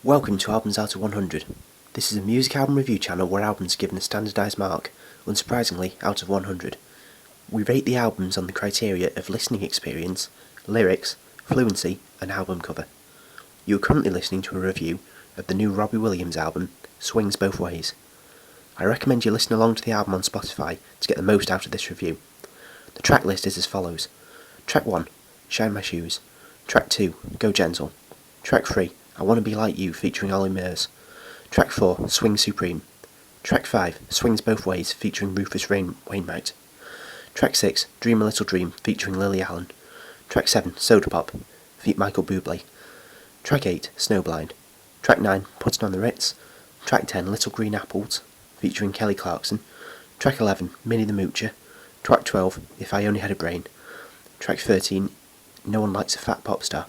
Welcome to Albums Out of 100. This is a music album review channel where albums are given a standardised mark, unsurprisingly out of 100. We rate the albums on the criteria of listening experience, lyrics, fluency and album cover. You are currently listening to a review of the new Robbie Williams album, Swings Both Ways. I recommend you listen along to the album on Spotify to get the most out of this review. The track list is as follows. Track 1, Shine My Shoes. Track 2, Go Gentle. Track 3, I Wanna Be Like You featuring Ollie Murs. Track 4, Swing Supreme. Track 5, Swings Both Ways featuring Rufus Wainwright. Track 6, Dream a Little Dream featuring Lily Allen. Track 7, Soda Pop feat Michael Bublé. Track 8, Snowblind. Track 9, Puttin On The Ritz. Track 10, Little Green Apples featuring Kelly Clarkson. Track 11, Minnie The Moocher. Track 12, If I Only Had a Brain. Track 13, No One Likes a Fat Pop Star.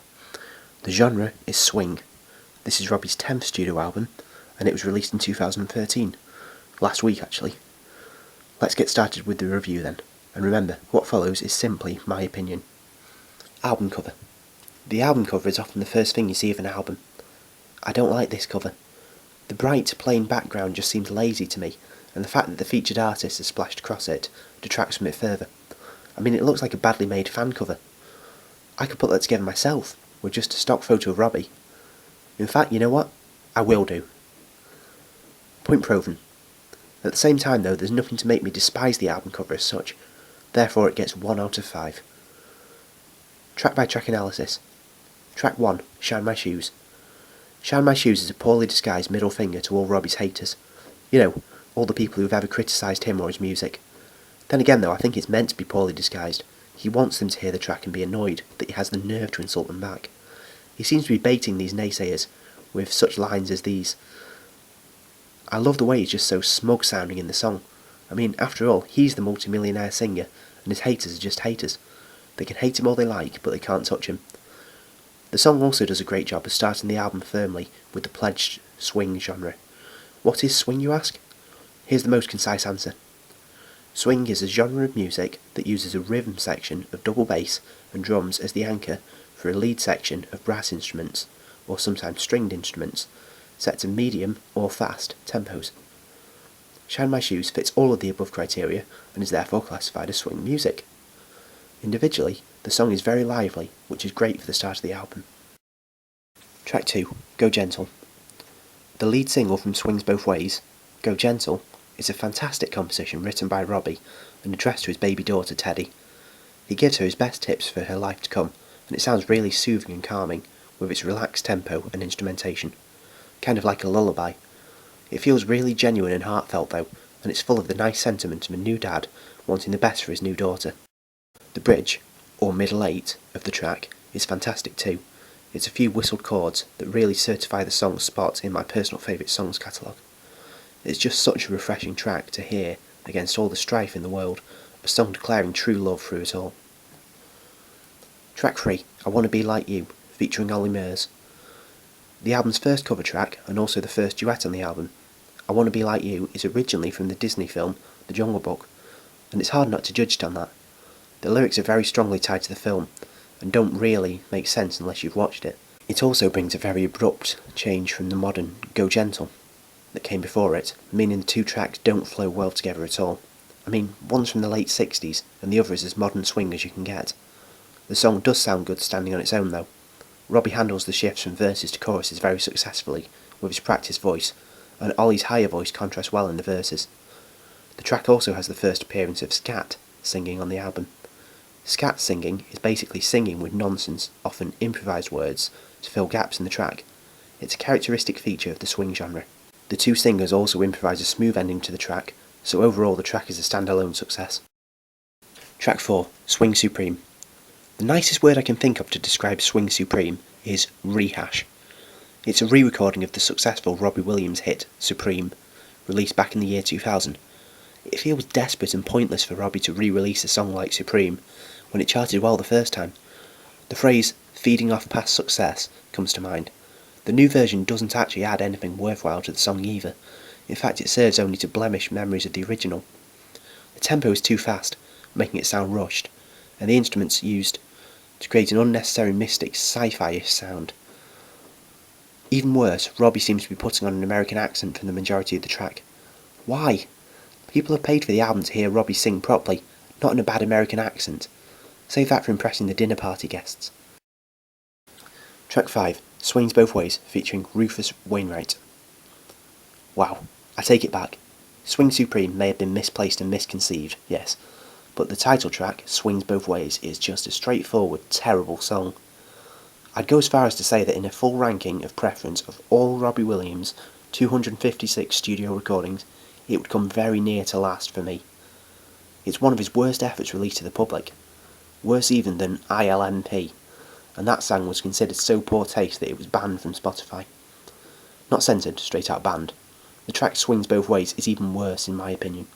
The genre is swing. This is Robbie's 10th studio album, and it was released in 2013. Last week, actually. Let's get started with the review then. And remember, what follows is simply my opinion. Album cover. The album cover is often the first thing you see of an album. I don't like this cover. The bright, plain background just seems lazy to me, and the fact that the featured artist is splashed across it detracts from it further. I mean, it looks like a badly made fan cover. I could put that together myself, with just a stock photo of Robbie. In fact, you know what? I will do. Point proven. At the same time though, there's nothing to make me despise the album cover as such, therefore it gets 1 out of 5. Track by track analysis. Track 1, Shine My Shoes. Shine My Shoes is a poorly disguised middle finger to all Robbie's haters. You know, all the people who've ever criticised him or his music. Then again though, I think it's meant to be poorly disguised. He wants them to hear the track and be annoyed that he has the nerve to insult them back. He seems to be baiting these naysayers with such lines as these. I love the way he's just so smug sounding in the song. I mean, after all, he's the multimillionaire singer, and his haters are just haters. They can hate him all they like, but they can't touch him. The song also does a great job of starting the album firmly with the pledged swing genre. What is swing, you ask? Here's the most concise answer. Swing is a genre of music that uses a rhythm section of double bass and drums as the anchor for a lead section of brass instruments, or sometimes stringed instruments, set to medium or fast tempos. Shine My Shoes fits all of the above criteria and is therefore classified as swing music. Individually, the song is very lively, which is great for the start of the album. Track 2, Go Gentle. The lead single from Swings Both Ways, Go Gentle, is a fantastic composition written by Robbie and addressed to his baby daughter Teddy. He gives her his best tips for her life to come, and it sounds really soothing and calming with its relaxed tempo and instrumentation. Kind of like a lullaby. It feels really genuine and heartfelt though, and it's full of the nice sentiment of a new dad wanting the best for his new daughter. The bridge, or middle 8, of the track is fantastic too. It's a few whistled chords that really certify the song's spot in my personal favourite songs catalogue. It's just such a refreshing track to hear against all the strife in the world, a song declaring true love through it all. Track 3, I Wanna Be Like You, featuring Ollie Murs. The album's first cover track, and also the first duet on the album, I Wanna Be Like You is originally from the Disney film The Jungle Book, and it's hard not to judge it on that. The lyrics are very strongly tied to the film, and don't really make sense unless you've watched it. It also brings a very abrupt change from the modern Go Gentle that came before it, meaning the two tracks don't flow well together at all. I mean, one's from the late 60s, and the other is as modern swing as you can get. The song does sound good standing on its own though. Robbie handles the shifts from verses to choruses very successfully with his practiced voice, and Ollie's higher voice contrasts well in the verses. The track also has the first appearance of scat singing on the album. Scat singing is basically singing with nonsense, often improvised words, to fill gaps in the track. It's a characteristic feature of the swing genre. The two singers also improvise a smooth ending to the track, so overall the track is a standalone success. Track 4, Swing Supreme. The nicest word I can think of to describe Swing Supreme is rehash. It's a re-recording of the successful Robbie Williams hit, Supreme, released back in the year 2000. It feels desperate and pointless for Robbie to re-release a song like Supreme when it charted well the first time. The phrase, feeding off past success, comes to mind. The new version doesn't actually add anything worthwhile to the song either. In fact, it serves only to blemish memories of the original. The tempo is too fast, making it sound rushed, and the instruments used to create an unnecessary mystic sci-fi-ish sound. Even worse, Robbie seems to be putting on an American accent for the majority of the track. Why? People have paid for the album to hear Robbie sing properly, not in a bad American accent. Save that for impressing the dinner party guests. Track 5, Swings Both Ways, featuring Rufus Wainwright. Wow, I take it back. Swing Supreme may have been misplaced and misconceived, yes, but the title track, Swings Both Ways, is just a straightforward, terrible song. I'd go as far as to say that in a full ranking of preference of all Robbie Williams' 256 studio recordings, it would come very near to last for me. It's one of his worst efforts released to the public, worse even than ILMP, and that song was considered so poor taste that it was banned from Spotify. Not censored, straight out banned. The track Swings Both Ways is even worse in my opinion.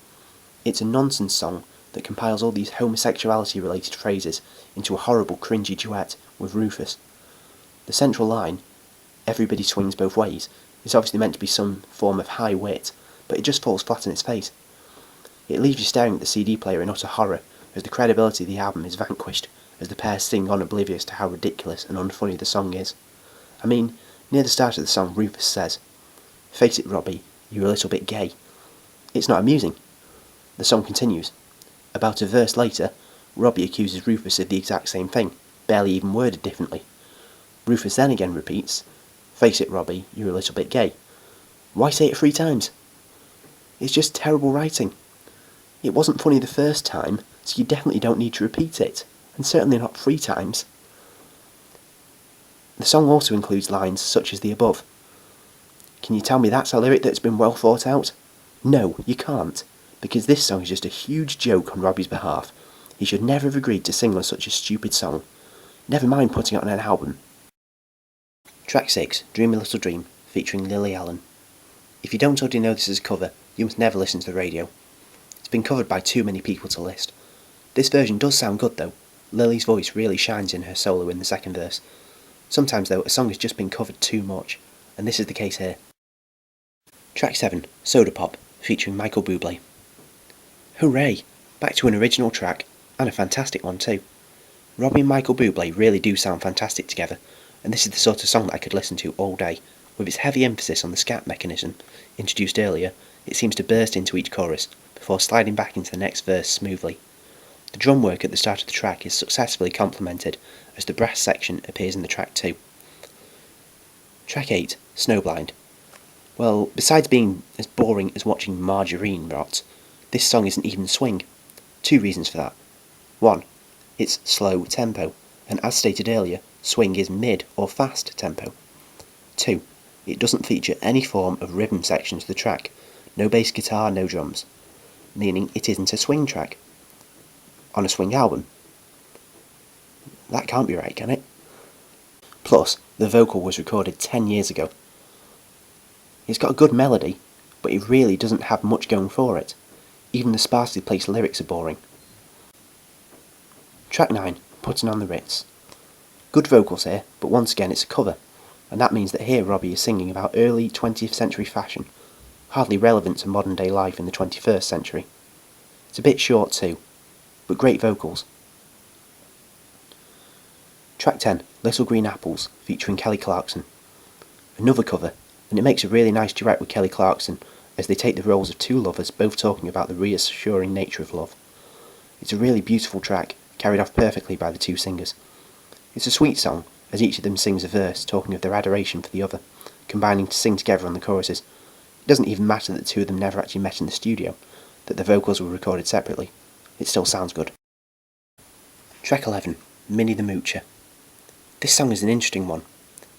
It's a nonsense song that compiles all these homosexuality related phrases into a horrible cringy duet with Rufus. The central line, "Everybody swings both ways," is obviously meant to be some form of high wit, but it just falls flat on its face. It leaves you staring at the CD player in utter horror as the credibility of the album is vanquished as the pair sing on oblivious to how ridiculous and unfunny the song is. I mean, near the start of the song, Rufus says, "Face it, Robbie, you're a little bit gay." It's not amusing. The song continues. About a verse later, Robbie accuses Rufus of the exact same thing, barely even worded differently. Rufus then again repeats, "Face it, Robbie, you're a little bit gay." Why say it 3 times? It's just terrible writing. It wasn't funny the first time, so you definitely don't need to repeat it, and certainly not 3 times. The song also includes lines such as the above. Can you tell me that's a lyric that's been well thought out? No, you can't, because this song is just a huge joke on Robbie's behalf. He should never have agreed to sing on such a stupid song. Never mind putting it on an album. Track 6, Dream a Little Dream, featuring Lily Allen. If you don't already know this as a cover, you must never listen to the radio. It's been covered by too many people to list. This version does sound good though. Lily's voice really shines in her solo in the second verse. Sometimes though, a song has just been covered too much, and this is the case here. Track 7, Soda Pop, featuring Michael Bublé. Hooray! Back to an original track, and a fantastic one too. Robbie and Michael Bublé really do sound fantastic together, and this is the sort of song that I could listen to all day. With its heavy emphasis on the scat mechanism, introduced earlier, it seems to burst into each chorus, before sliding back into the next verse smoothly. The drum work at the start of the track is successfully complemented as the brass section appears in the track too. Track 8, Snowblind. Well, besides being as boring as watching margarine rot, this song isn't even swing. 2 reasons for that. 1. It's slow tempo, and as stated earlier, swing is mid or fast tempo. 2. It doesn't feature any form of rhythm section to the track, no bass guitar, no drums, meaning it isn't a swing track. On a swing album. That can't be right, can it? Plus, the vocal was recorded 10 years ago. It's got a good melody, but it really doesn't have much going for it. Even the sparsely placed lyrics are boring. Track 9, Puttin On The Ritz. Good vocals here, but once again it's a cover, and that means that here Robbie is singing about early 20th century fashion, hardly relevant to modern day life in the 21st century. It's a bit short too, but great vocals. Track 10, Little Green Apples, featuring Kelly Clarkson. Another cover, and it makes a really nice duet with Kelly Clarkson as they take the roles of 2 lovers both talking about the reassuring nature of love. It's a really beautiful track, carried off perfectly by the 2 singers. It's a sweet song, as each of them sings a verse talking of their adoration for the other, combining to sing together on the choruses. It doesn't even matter that the 2 of them never actually met in the studio, that the vocals were recorded separately. It still sounds good. Track 11, Minnie The Moocher. This song is an interesting one.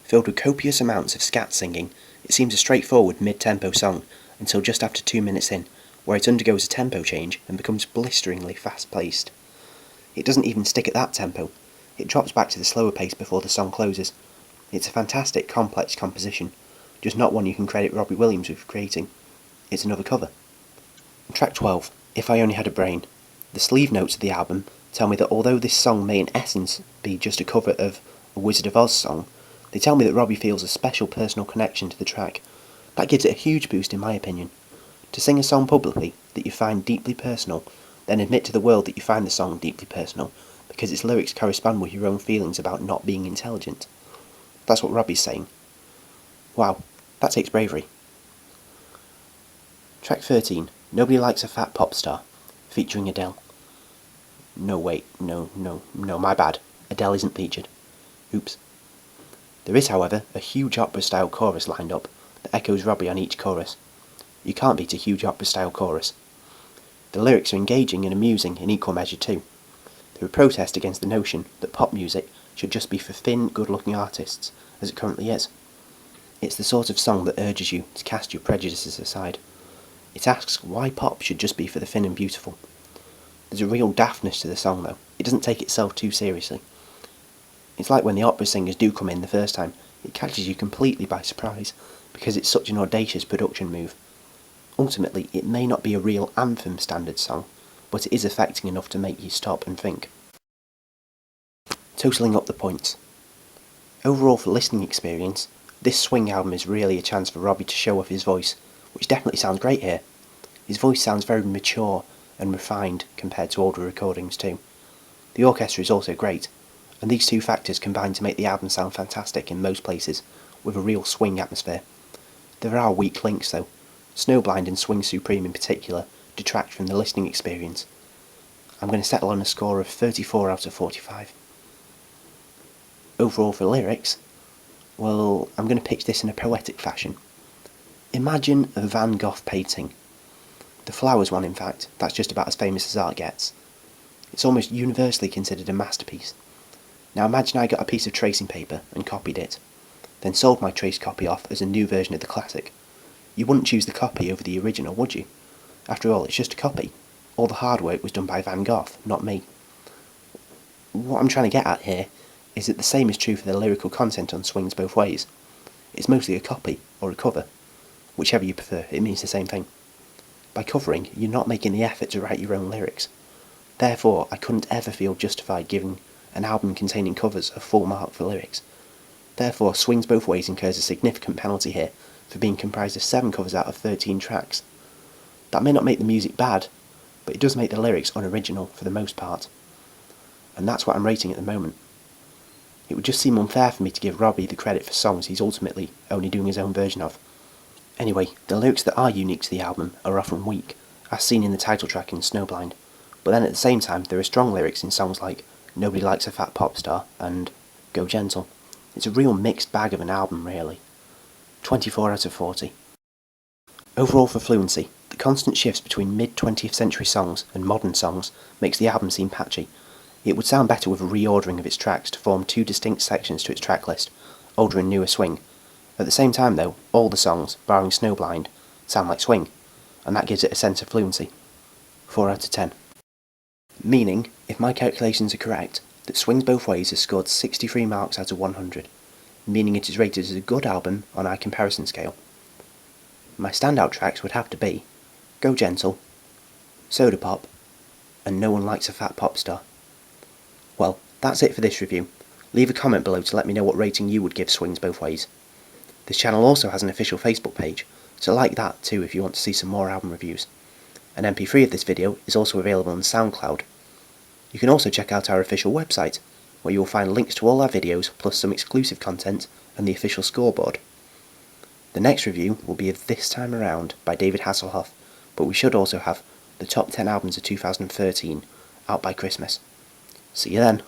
Filled with copious amounts of scat singing, it seems a straightforward mid-tempo song until just after 2 minutes in, where it undergoes a tempo change and becomes blisteringly fast-paced. It doesn't even stick at that tempo. It drops back to the slower pace before the song closes. It's a fantastic, complex composition, just not one you can credit Robbie Williams with creating. It's another cover. Track 12, If I Only Had a Brain. The sleeve notes of the album tell me that although this song may in essence be just a cover of a Wizard of Oz song, they tell me that Robbie feels a special personal connection to the track. That gives it a huge boost in my opinion. To sing a song publicly that you find deeply personal, then admit to the world that you find the song deeply personal, because its lyrics correspond with your own feelings about not being intelligent. That's what Robbie's saying. Wow, that takes bravery. Track 13, Nobody Likes a Fat Pop Star, featuring Adele. No, wait, no, my bad. Adele isn't featured. Oops. There is, however, a huge opera-style chorus lined up that echoes Robbie on each chorus. You can't beat a huge opera-style chorus. The lyrics are engaging and amusing in equal measure too. They're a protest against the notion that pop music should just be for thin, good-looking artists, as it currently is. It's the sort of song that urges you to cast your prejudices aside. It asks why pop should just be for the thin and beautiful. There's a real daftness to the song though. It doesn't take itself too seriously. It's like when the opera singers do come in the first time, it catches you completely by surprise, because it's such an audacious production move. Ultimately, it may not be a real anthem standard song, but it is affecting enough to make you stop and think. Totalling up the points. Overall for listening experience, this swing album is really a chance for Robbie to show off his voice, which definitely sounds great here. His voice sounds very mature and refined compared to older recordings too. The orchestra is also great, and these two factors combine to make the album sound fantastic in most places, with a real swing atmosphere. There are weak links though. Snowblind and Swing Supreme in particular detract from the listening experience. I'm going to settle on a score of 34 out of 45. Overall for lyrics, well, I'm going to pitch this in a poetic fashion. Imagine a Van Gogh painting. The Flowers one, in fact, that's just about as famous as art gets. It's almost universally considered a masterpiece. Now imagine I got a piece of tracing paper and copied it, then sold my traced copy off as a new version of the classic. You wouldn't choose the copy over the original, would you? After all, it's just a copy. All the hard work was done by Van Gogh, not me. What I'm trying to get at here is that the same is true for the lyrical content on Swings Both Ways. It's mostly a copy, or a cover. Whichever you prefer, it means the same thing. By covering, you're not making the effort to write your own lyrics. Therefore, I couldn't ever feel justified giving an album containing covers a full mark for lyrics. Therefore, Swings Both Ways incurs a significant penalty here for being comprised of 7 covers out of 13 tracks. That may not make the music bad, but it does make the lyrics unoriginal for the most part. And that's what I'm rating at the moment. It would just seem unfair for me to give Robbie the credit for songs he's ultimately only doing his own version of. Anyway, the lyrics that are unique to the album are often weak, as seen in the title track in Snowblind, but then at the same time there are strong lyrics in songs like Nobody Likes a Fat Pop Star and Go Gentle. It's a real mixed bag of an album, really. 24 out of 40. Overall for fluency, the constant shifts between mid-20th century songs and modern songs makes the album seem patchy. It would sound better with a reordering of its tracks to form 2 distinct sections to its track list, older and newer swing. At the same time though, all the songs, barring Snowblind, sound like swing, and that gives it a sense of fluency. 4 out of 10. Meaning, if my calculations are correct, that Swings Both Ways has scored 63 marks out of 100, meaning it is rated as a good album on our comparison scale. My standout tracks would have to be Go Gentle, Soda Pop, and No One Likes a Fat Pop Star. Well, that's it for this review. Leave a comment below to let me know what rating you would give Swings Both Ways. This channel also has an official Facebook page, so like that too if you want to see some more album reviews. An MP3 of this video is also available on SoundCloud. You can also check out our official website, where you will find links to all our videos plus some exclusive content and the official scoreboard. The next review will be of This Time Around by David Hasselhoff, but we should also have the top 10 albums of 2013 out by Christmas. See you then.